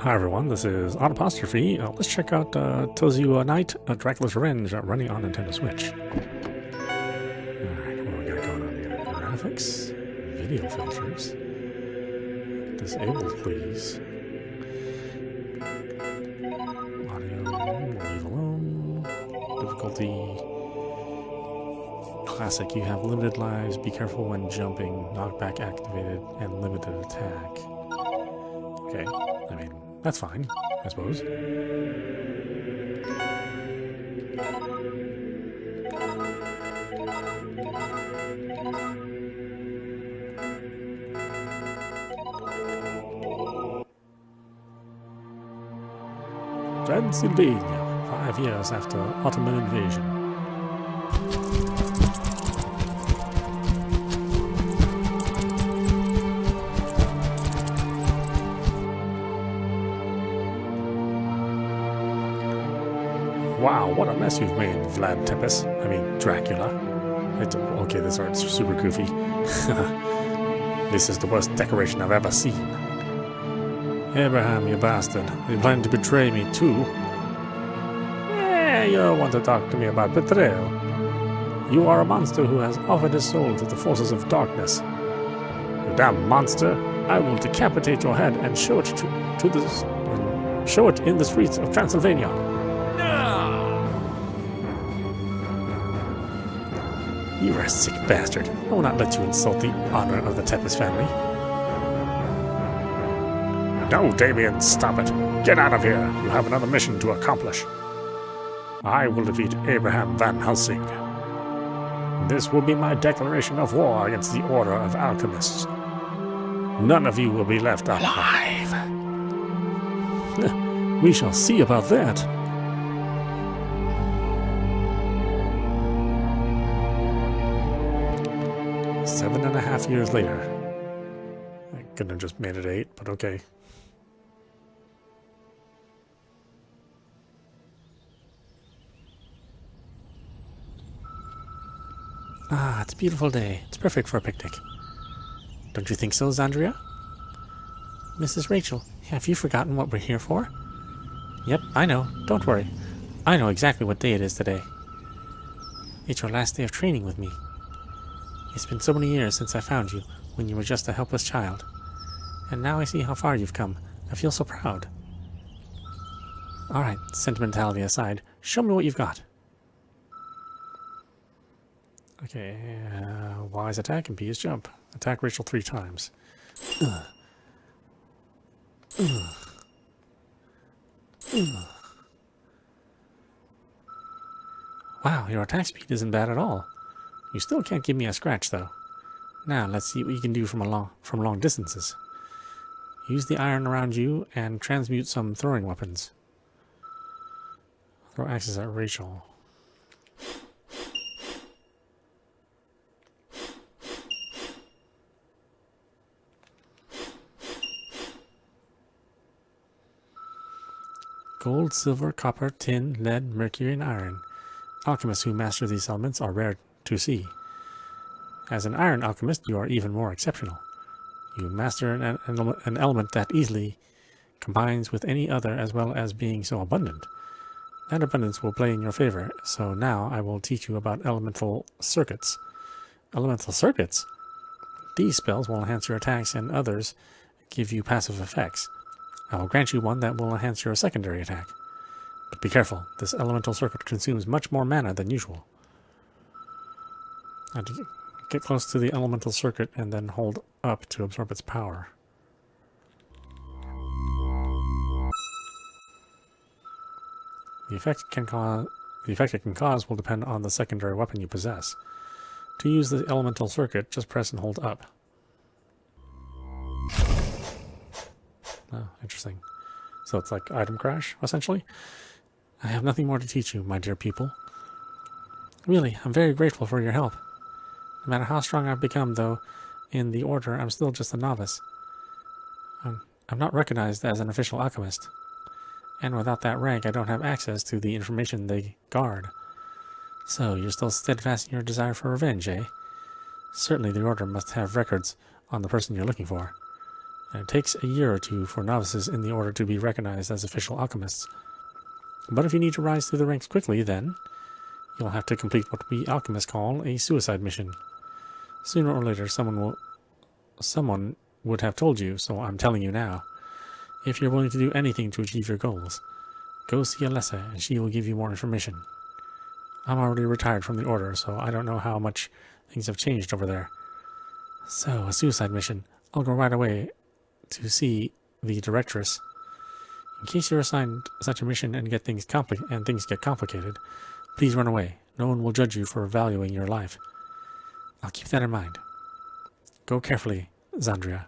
Hi everyone, this is audap. Let's check out Tozihua Night, Dracula's Revenge, running on Nintendo Switch. Alright, what do we got going on here? Graphics, video filters, disabled please. Audio, leave alone. Difficulty, classic, you have limited lives, be careful when jumping, knockback activated, and limited attack. Okay, I mean, that's fine, I suppose. Transylvania, 5 years after Ottoman invasion. Wow, what a mess you've made, Vlad Tepes. I mean, Dracula. Okay, this art's super goofy. This is the worst decoration I've ever seen. Abraham, you bastard. You plan to betray me, too? You don't want to talk to me about betrayal. You are a monster who has offered his soul to the forces of darkness. You damn monster. I will decapitate your head and show it show it in the streets of Transylvania. You are a sick bastard. I will not let you insult the honor of the Tepes family. No, Damien, stop it. Get out of here. You have another mission to accomplish. I will defeat Abraham Van Helsing. This will be my declaration of war against the Order of Alchemists. None of you will be left alive. We shall see about that. Seven and a half years later. I couldn't have just made it 8, but okay. Ah, it's a beautiful day. It's perfect for a picnic. Don't you think so, Xandria? Mrs. Rachel, have you forgotten what we're here for? Yep, I know. Don't worry. I know exactly what day it is today. It's your last day of training with me. It's been so many years since I found you, when you were just a helpless child. And now I see how far you've come. I feel so proud. Alright, sentimentality aside, show me what you've got. Okay, Y is attack and B is jump. Attack Rachel 3 times. Wow, your attack speed isn't bad at all. You still can't give me a scratch, though. Now, let's see what you can do from long distances. Use the iron around you and transmute some throwing weapons. Throw axes at Rachel. Gold, silver, copper, tin, lead, mercury, and iron. Alchemists who master these elements are rare to see. As an iron alchemist, you are even more exceptional. You master an element that easily combines with any other, as well as being so abundant. That abundance will play in your favor, so now I will teach you about elemental circuits. Elemental circuits? These spells will enhance your attacks, and others give you passive effects. I will grant you one that will enhance your secondary attack. But be careful, this elemental circuit consumes much more mana than usual. Now to get close to the elemental circuit and then hold up to absorb its power. The effect it can cause will depend on the secondary weapon you possess. To use the elemental circuit, just press and hold up. Oh, interesting. So it's like item crash, essentially? I have nothing more to teach you, my dear people. Really, I'm very grateful for your help. No matter how strong I've become, though, in the Order, I'm still just a novice. I'm not recognized as an official alchemist. And without that rank, I don't have access to the information they guard. So, you're still steadfast in your desire for revenge, eh? Certainly the Order must have records on the person you're looking for. and it takes a year or two for novices in the order to be recognized as official alchemists. But if you need to rise through the ranks quickly, then you'll have to complete what we alchemists call a suicide mission. Sooner or later, someone would have told you, so I'm telling you now. If you're willing to do anything to achieve your goals, go see Alessa and she will give you more information. I'm already retired from the order, so I don't know how much things have changed over there. So, a suicide mission. I'll go right away to see the directress. In case you're assigned such a mission and things get complicated, please run away. No one will judge you for valuing your life. I'll keep that in mind. Go carefully, Xandria.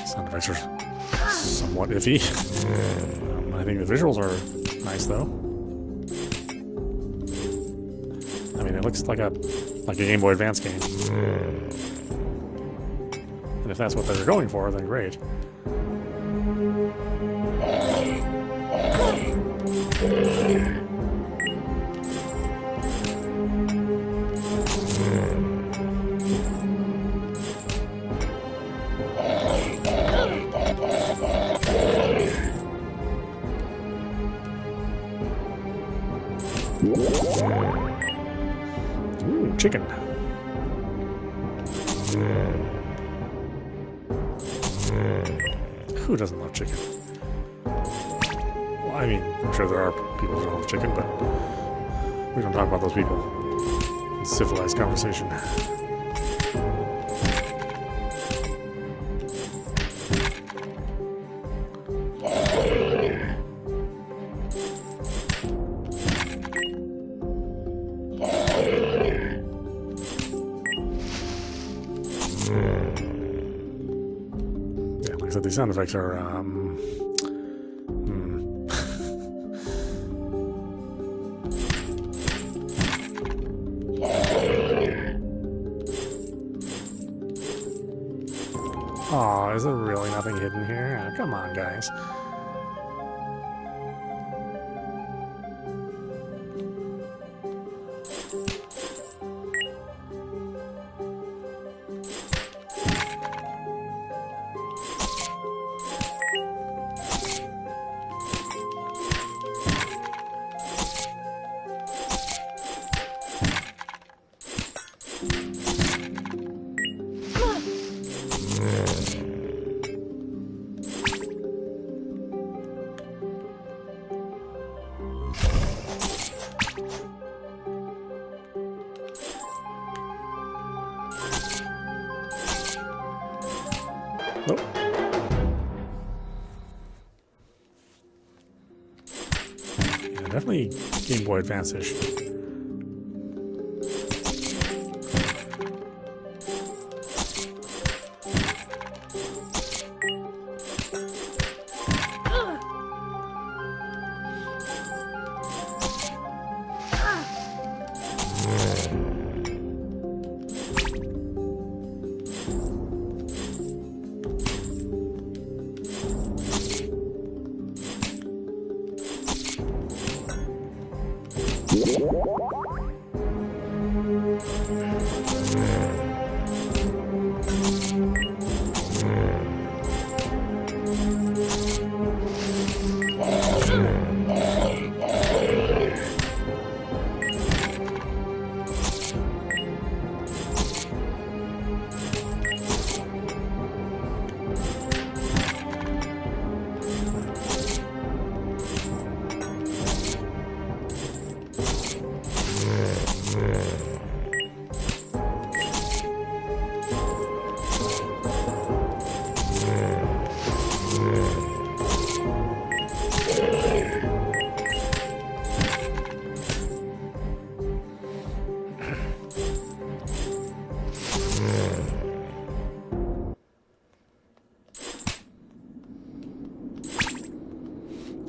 Sound effects are somewhat iffy. I think the visuals are nice, though. I mean, it looks like a Game Boy Advance game. And if that's what they're going for, then great. Ooh, chicken. Who doesn't love chicken? Well, I mean, I'm sure there are people who don't love chicken, but we don't talk about those people in civilized conversation. So these sound effects are, Aw, is there really nothing hidden here? Oh, come on, guys. Nope. Yeah, definitely Game Boy Advance-ish.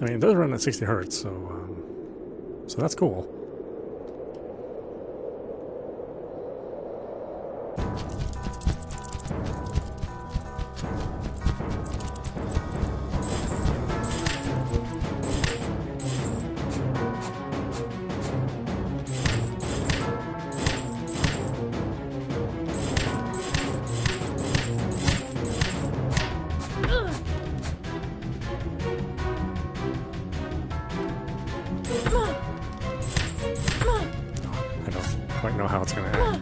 I mean, those run at 60 hertz, so that's cool. quite know how it's going to end.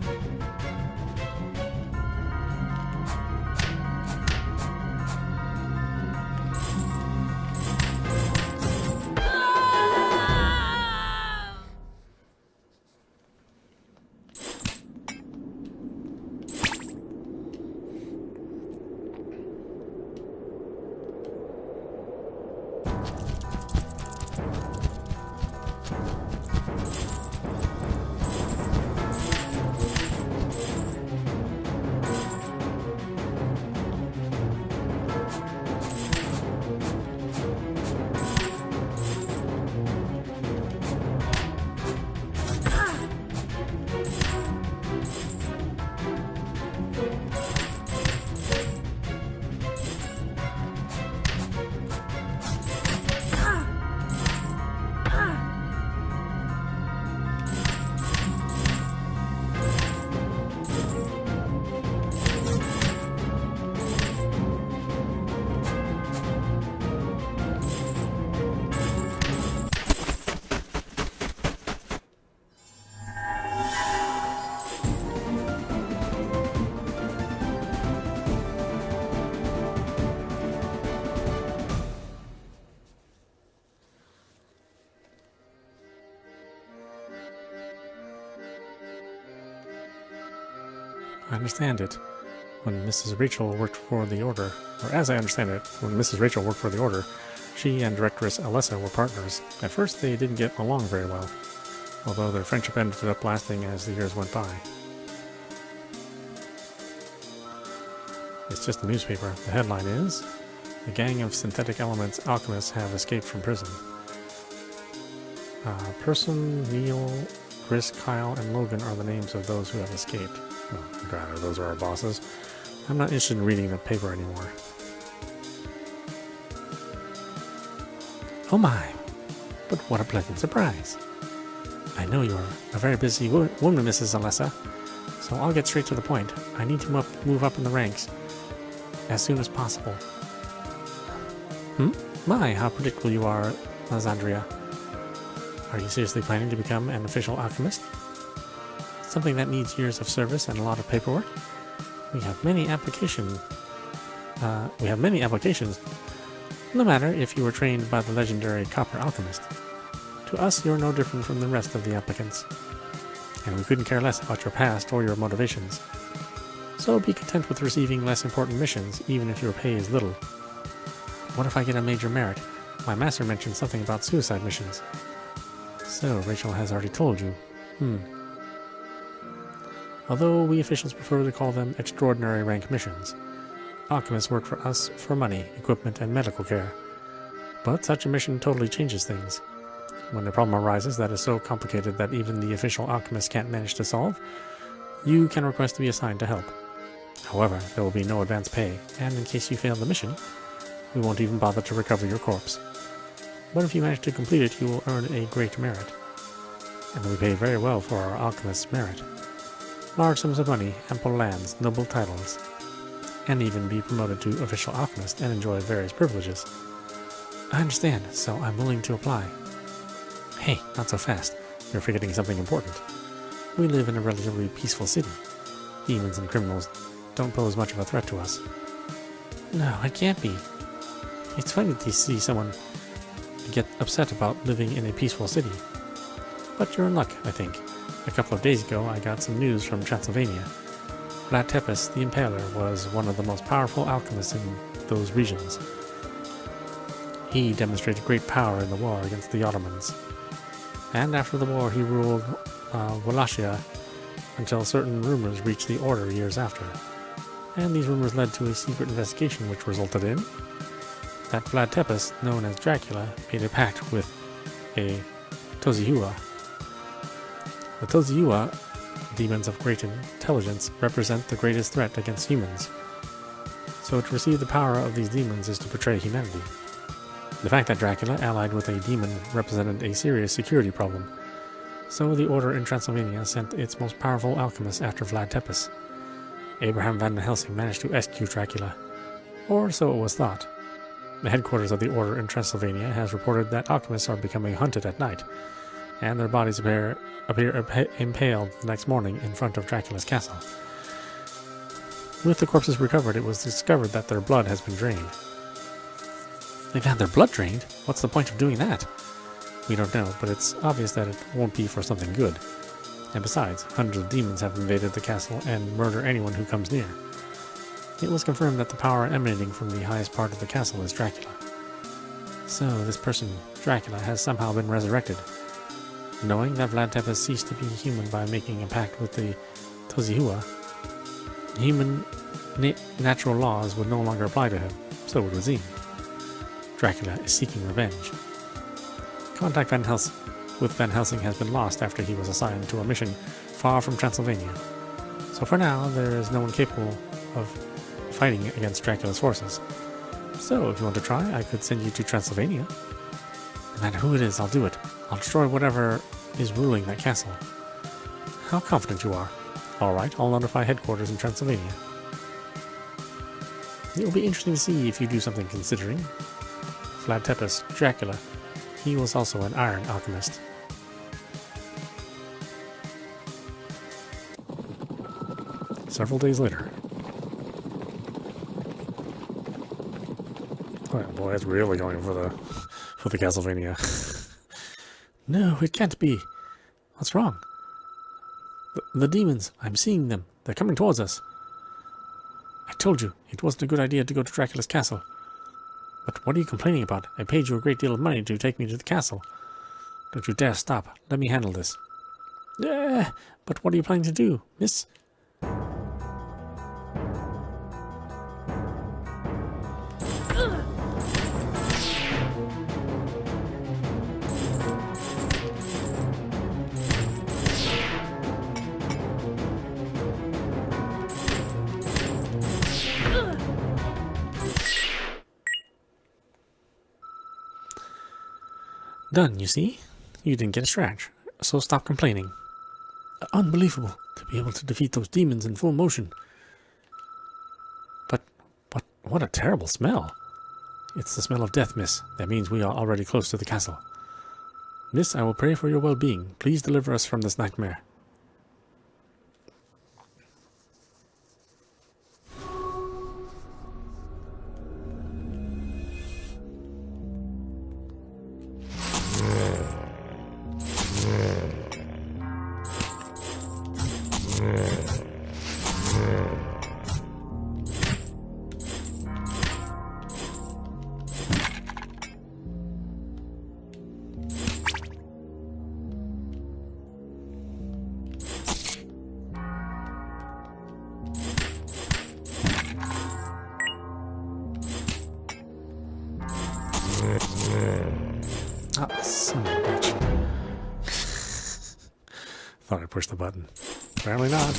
I understand it. When Mrs. Rachel worked for the Order, or as I understand it, when Mrs. Rachel worked for the Order, she and Directress Alessa were partners. At first they didn't get along very well, although their friendship ended up lasting as the years went by. It's just a newspaper. The headline is, "The gang of synthetic elements alchemists have escaped from prison." Person, Neil, Chris, Kyle, and Logan are the names of those who have escaped. Well, rather, those are our bosses. I'm not interested in reading the paper anymore. Oh my! But what a pleasant surprise. I know you're a very busy woman, Mrs. Alessa, so I'll get straight to the point. I need to move up in the ranks as soon as possible. My, how predictable you are, Xandria. Are you seriously planning to become an official alchemist? Something that needs years of service and a lot of paperwork? We have many applications. No matter if you were trained by the legendary copper alchemist. To us, you're no different from the rest of the applicants. And we couldn't care less about your past or your motivations. So be content with receiving less important missions, even if your pay is little. What if I get a major merit? My master mentioned something about suicide missions. So, Rachel has already told you. Although we officials prefer to call them extraordinary rank missions. Alchemists work for us for money, equipment, and medical care. But such a mission totally changes things. When a problem arises that is so complicated that even the official alchemist can't manage to solve, you can request to be assigned to help. However, there will be no advance pay, and in case you fail the mission, we won't even bother to recover your corpse. But if you manage to complete it, you will earn a great merit. And we pay very well for our alchemist's merit. Large sums of money, ample lands, noble titles, and even be promoted to official alchemist and enjoy various privileges. I understand, so I'm willing to apply. Hey, not so fast. You're forgetting something important. We live in a relatively peaceful city. Demons and criminals don't pose much of a threat to us. No, it can't be. It's funny to see someone get upset about living in a peaceful city. But you're in luck, I think. A couple of days ago, I got some news from Transylvania. Vlad Tepes, the Impaler, was one of the most powerful alchemists in those regions. He demonstrated great power in the war against the Ottomans. And after the war, he ruled Wallachia until certain rumors reached the Order years after. And these rumors led to a secret investigation which resulted in that Vlad Tepes, known as Dracula, made a pact with a Tozihua. The Tozihua, demons of great intelligence, represent the greatest threat against humans. So to receive the power of these demons is to betray humanity. The fact that Dracula allied with a demon represented a serious security problem. So the Order in Transylvania sent its most powerful alchemist after Vlad Tepes. Abraham van Helsing managed to execute Dracula, or so it was thought. The headquarters of the Order in Transylvania has reported that alchemists are becoming hunted at night, and their bodies appear impaled the next morning in front of Dracula's castle. With the corpses recovered, it was discovered that their blood has been drained. They've had their blood drained? What's the point of doing that? We don't know, but it's obvious that it won't be for something good. And besides, hundreds of demons have invaded the castle and murder anyone who comes near. It was confirmed that the power emanating from the highest part of the castle is Dracula. So this person, Dracula, has somehow been resurrected. Knowing that Vlad Tepes ceased to be human by making a pact with the Tozihua, human natural laws would no longer apply to him, so it would seem. Dracula is seeking revenge. Contact with Van Helsing has been lost after he was assigned to a mission far from Transylvania. So for now, there is no one capable of fighting against Dracula's forces. So if you want to try, I could send you to Transylvania. No matter who it is, I'll do it. I'll destroy whatever is ruling that castle. How confident you are. Alright, I'll notify headquarters in Transylvania. It will be interesting to see if you do something considering. Vlad Tepes, Dracula. He was also an iron alchemist. Several days later. Oh boy, it's really going for the Castlevania. No, it can't be. What's wrong? The demons. I'm seeing them. They're coming towards us. I told you, it wasn't a good idea to go to Dracula's castle. But what are you complaining about? I paid you a great deal of money to take me to the castle. Don't you dare stop. Let me handle this. But what are you planning to do, miss? Done, you see? You didn't get a scratch, so stop complaining. Unbelievable to be able to defeat those demons in full motion. But what a terrible smell. It's the smell of death, miss. That means we are already close to the castle. Miss, I will pray for your well-being. Please deliver us from this nightmare. Son of a bitch. Thought I pushed the button. Apparently not.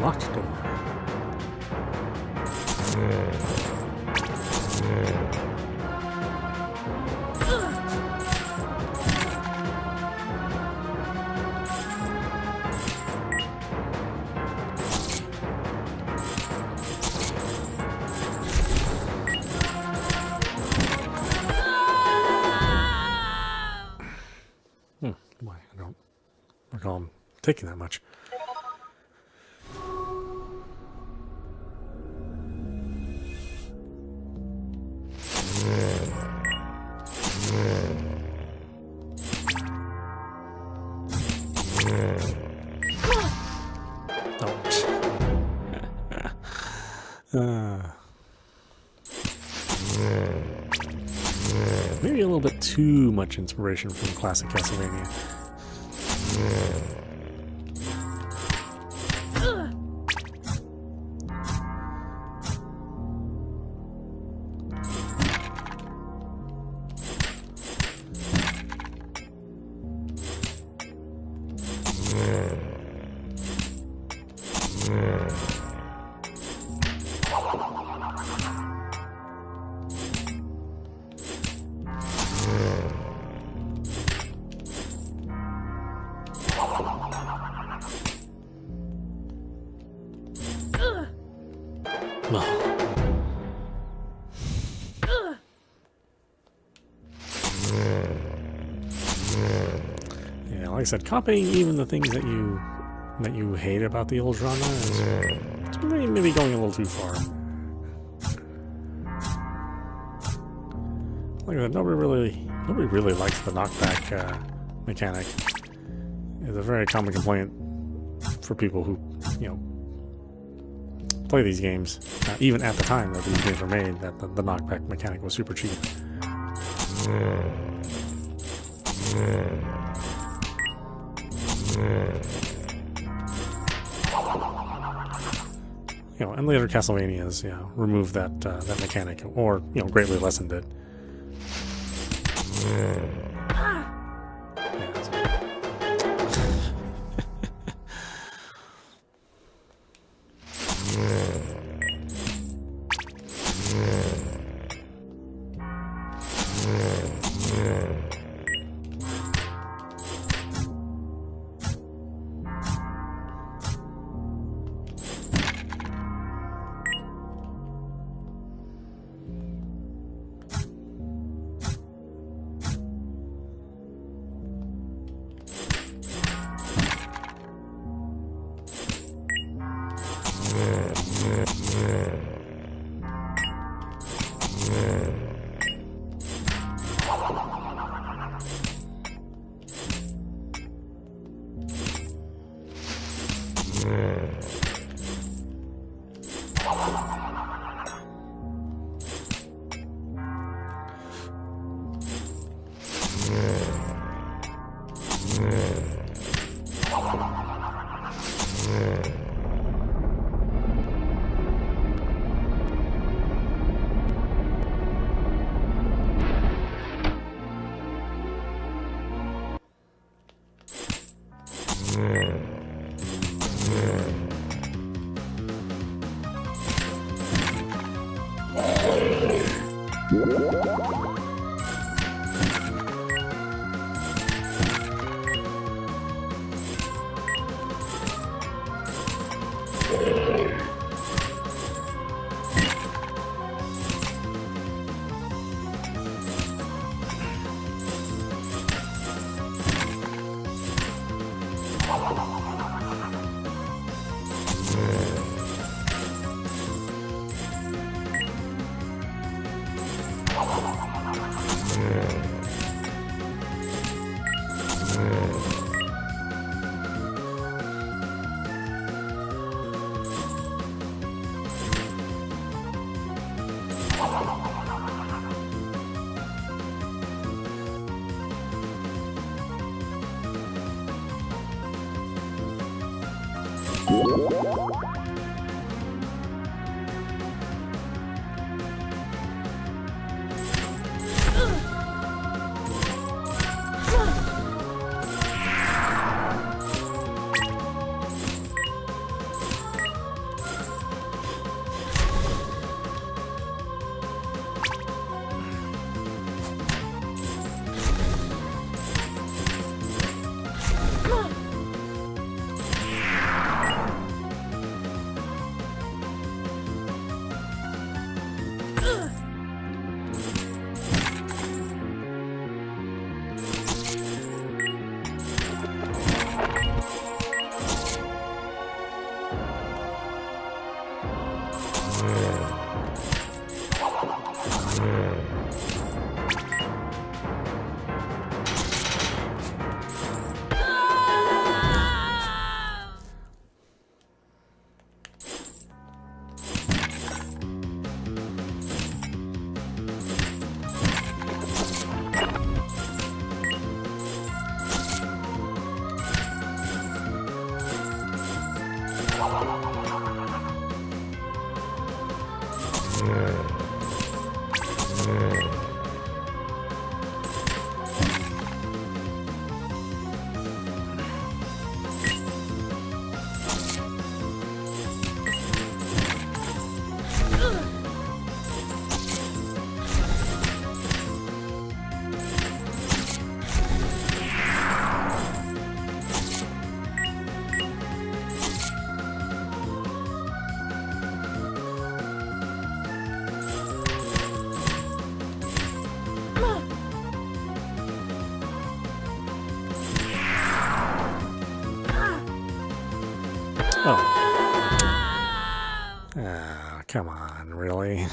locked door. Why, I don't recall him taking that much. Maybe a little bit too much inspiration from classic Castlevania. Yeah, like I said, copying even the things that you hate about the old genre is maybe going a little too far. Like I said, nobody really likes the knockback mechanic. It's a very common complaint for people who, play these games, even at the time that these games were made, that the knockback mechanic was super cheap. And later Castlevanias, removed that mechanic, or greatly lessened it. Oh. Ah, come on, really?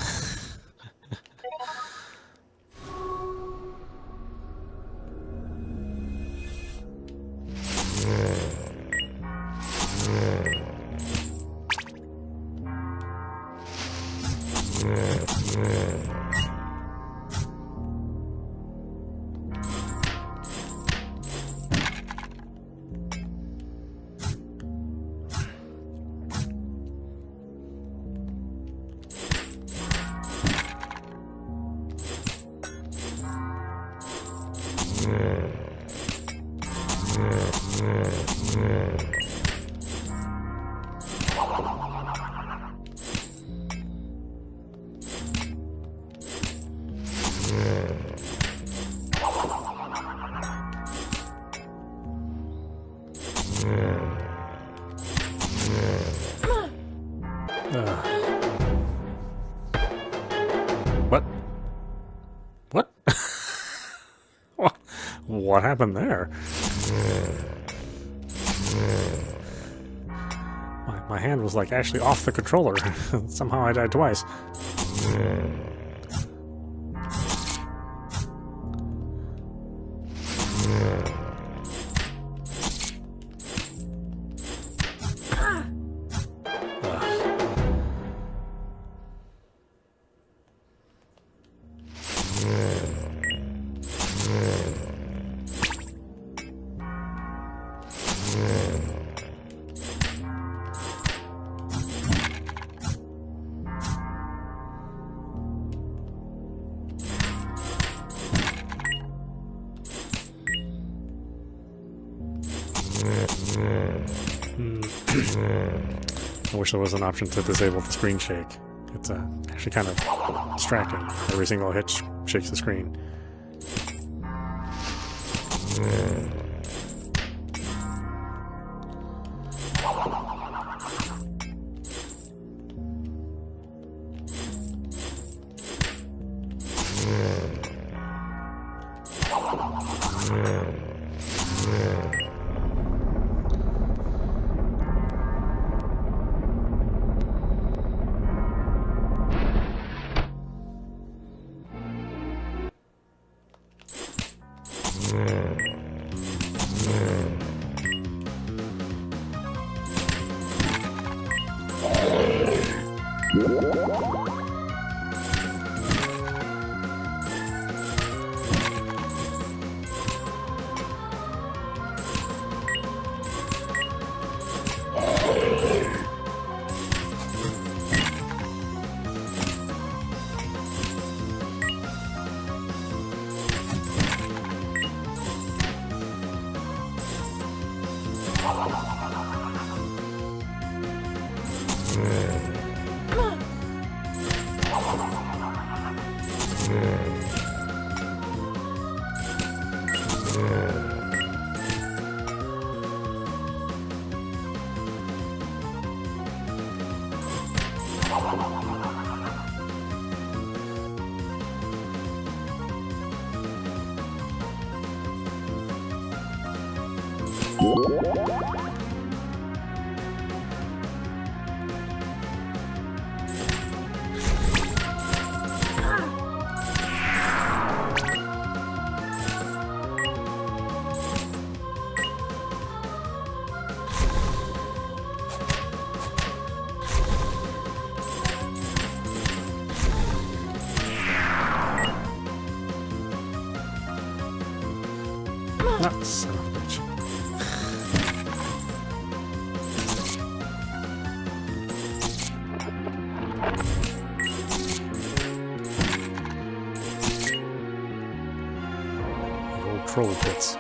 What? What? What happened there? My hand was like actually off the controller. Somehow I died twice. I wish there was an option to disable the screen shake. It's actually kind of distracting. Every single hit shakes the screen. Ah, son of a bitch. The old troll pits.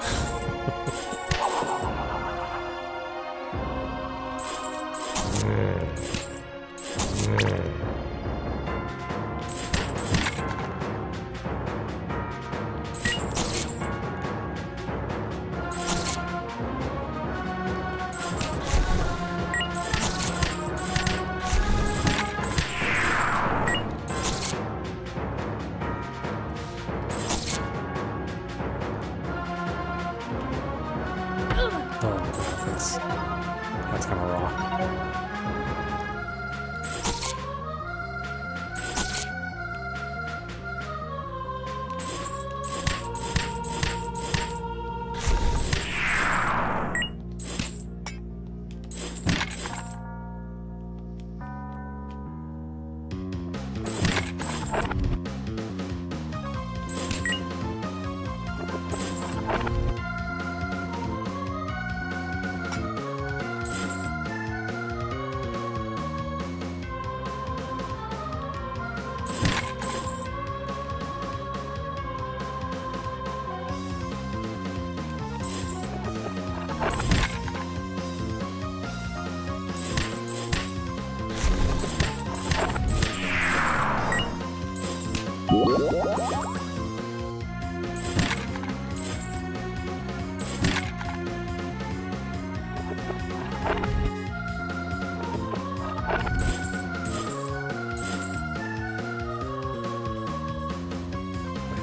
That's kind of raw.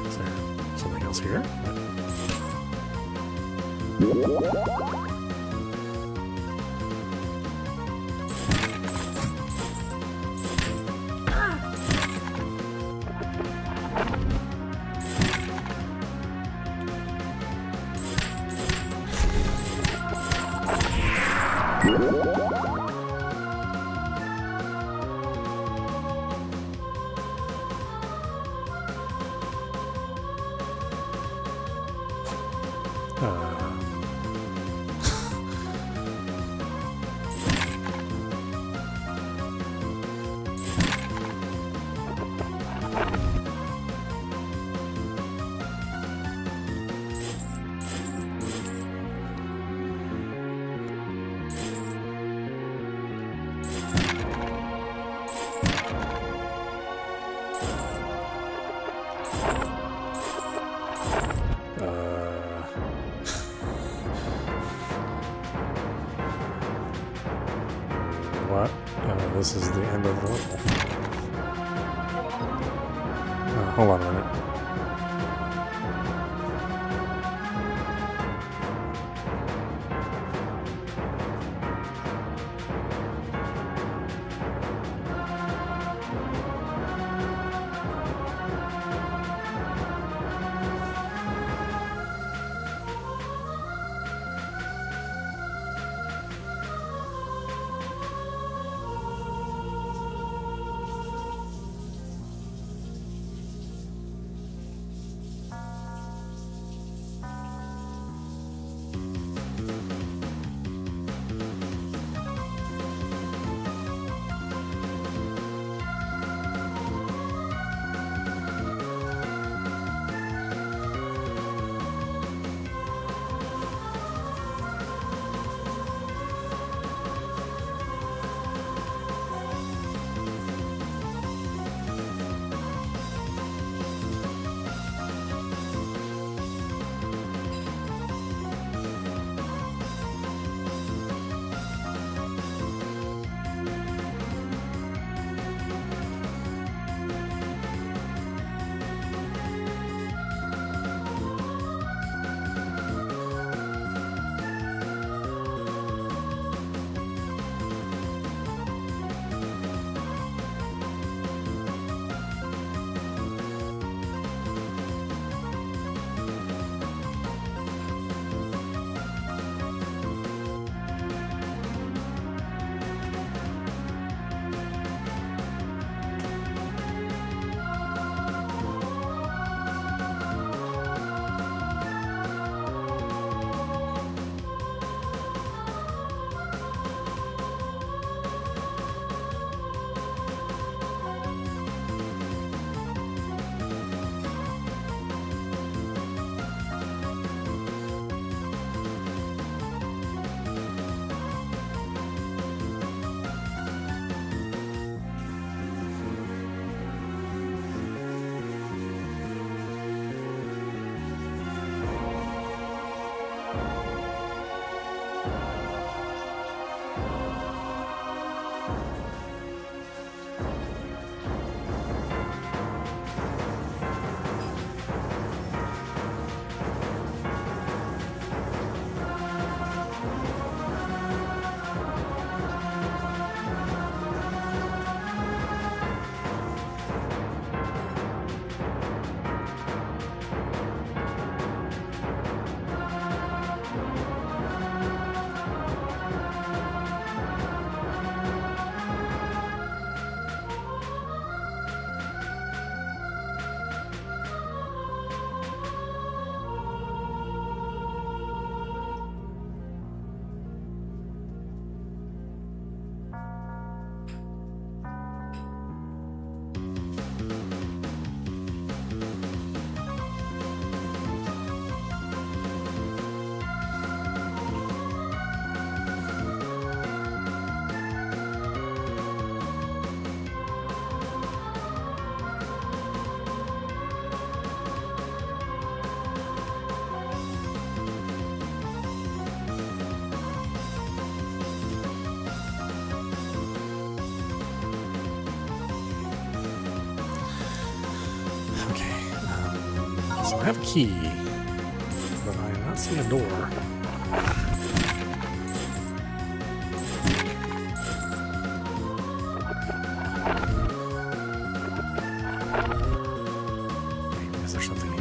Is there something else here? What? This is the end of the level. Hold on a minute. So I have a key, but I am not seeing a door. Is there something here?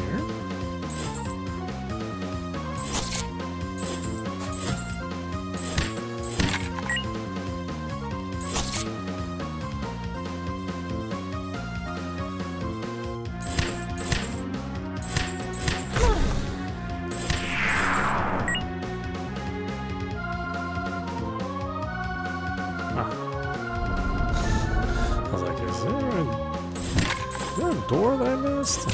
I was like, is there a door that I missed?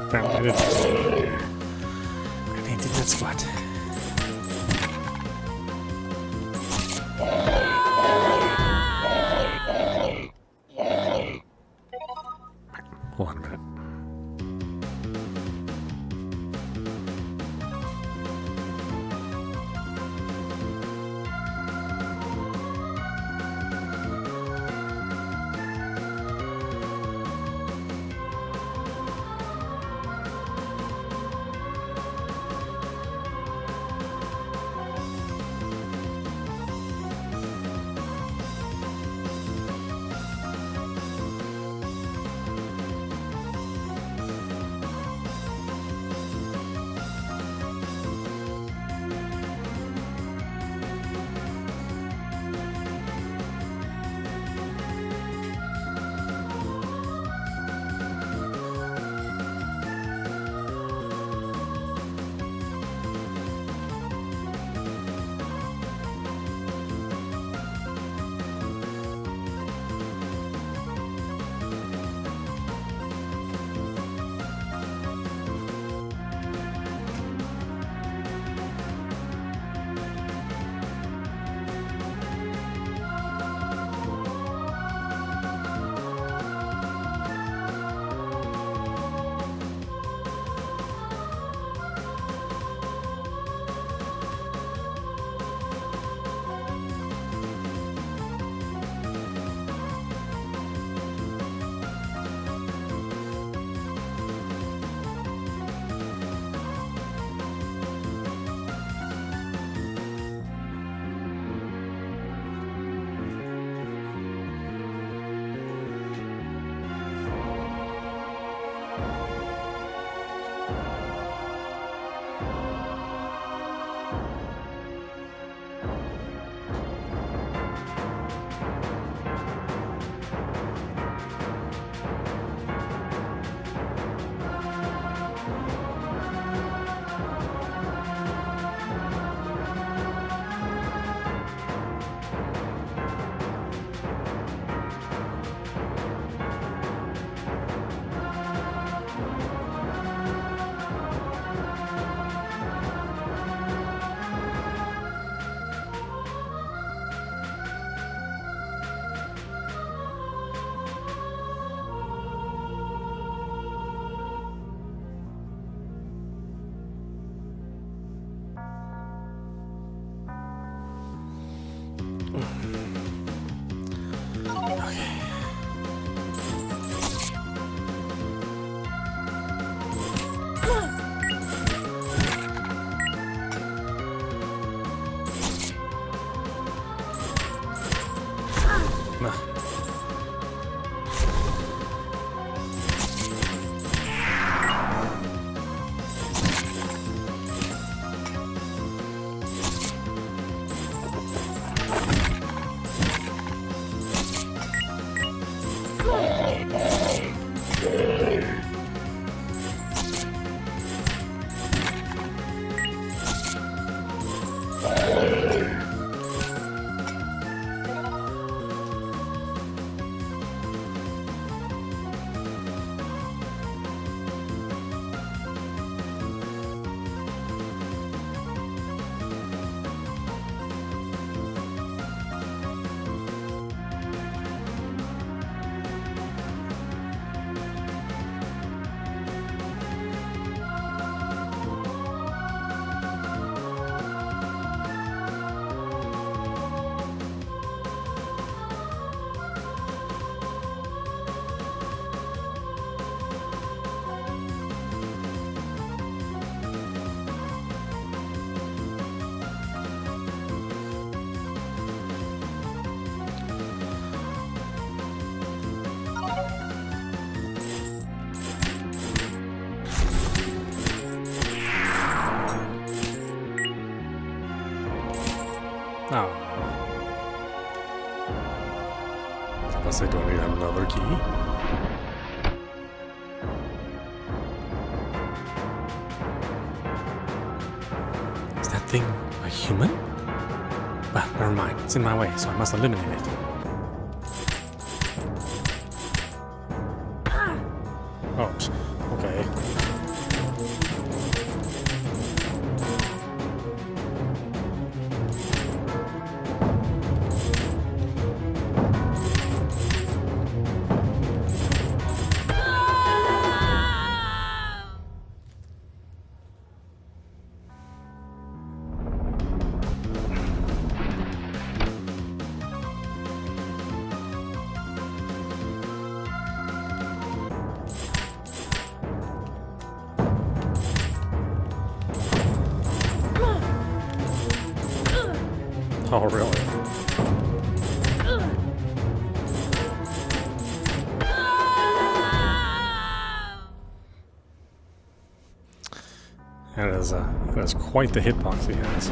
Apparently I didn't. I did that squat. Hold on a minute. Oh. Unless I don't need another key. Is that thing a human? Well, never mind. It's in my way, so I must eliminate it. Oh, okay. Oh, really? That is quite the hitbox he has.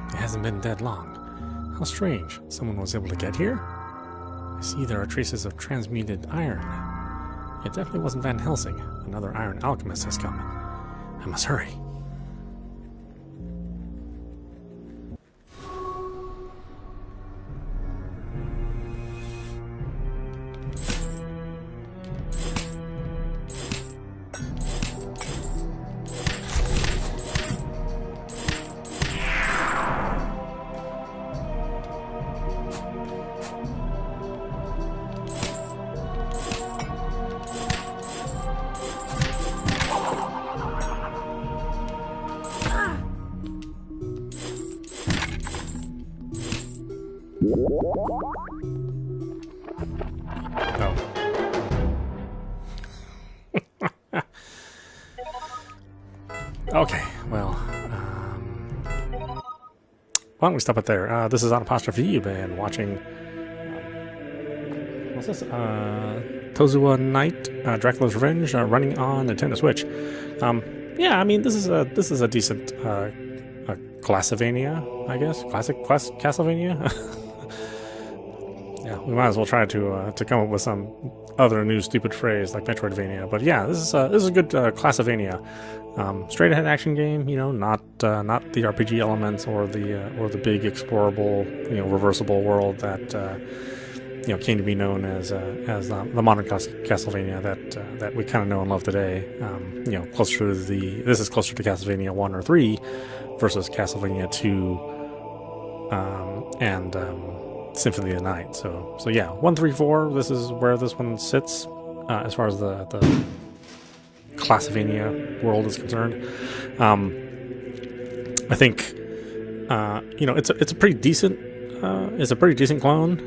It hasn't been dead long. How strange. Someone was able to get here? I see there are traces of transmuted iron. It definitely wasn't Van Helsing. Another iron alchemist has come. I must hurry. Okay, well, why don't we stop it there? This is Audap. You've been watching, what's this? Tozihua Night, Dracula's Revenge, running on Nintendo Switch. Yeah, I mean, this is a decent Classic-Vania, I guess. Castlevania. Yeah, we might as well try to come up with some other new stupid phrase like Metroidvania. But yeah, this is a good Classic-Vania. Straight ahead action game, you know, not the RPG elements or the big explorable, you know, reversible world that you know, came to be known as the modern Castlevania that we kind of know and love today. You know, this is closer to Castlevania 1 or 3 versus Castlevania 2 and Symphony of the Night. So yeah, 1, 3, 4. This is where this one sits as far as the Classic-Vania world is concerned. I think you know, it's a pretty decent clone.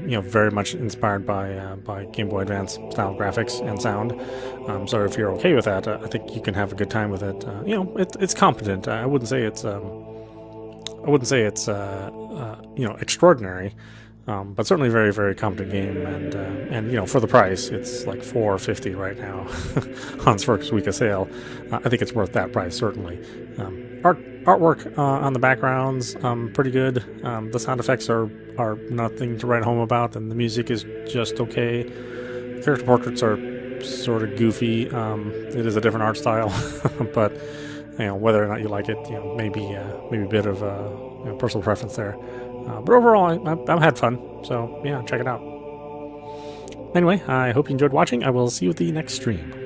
You know, very much inspired by Game Boy Advance style graphics and sound. So if you're okay with that, I think you can have a good time with it. You know, it's competent. I wouldn't say it's you know, extraordinary. But certainly very, very competent game, and you know, for the price, it's like $4.50 right now on its first week of sale. I think it's worth that price, certainly. Artwork on the backgrounds, pretty good. The sound effects are nothing to write home about, and the music is just okay. Character portraits are sort of goofy. It is a different art style, but you know, whether or not you like it, you know, maybe a bit of you know, personal preference there. But overall, I've had fun. So, yeah, check it out. Anyway, I hope you enjoyed watching. I will see you at the next stream.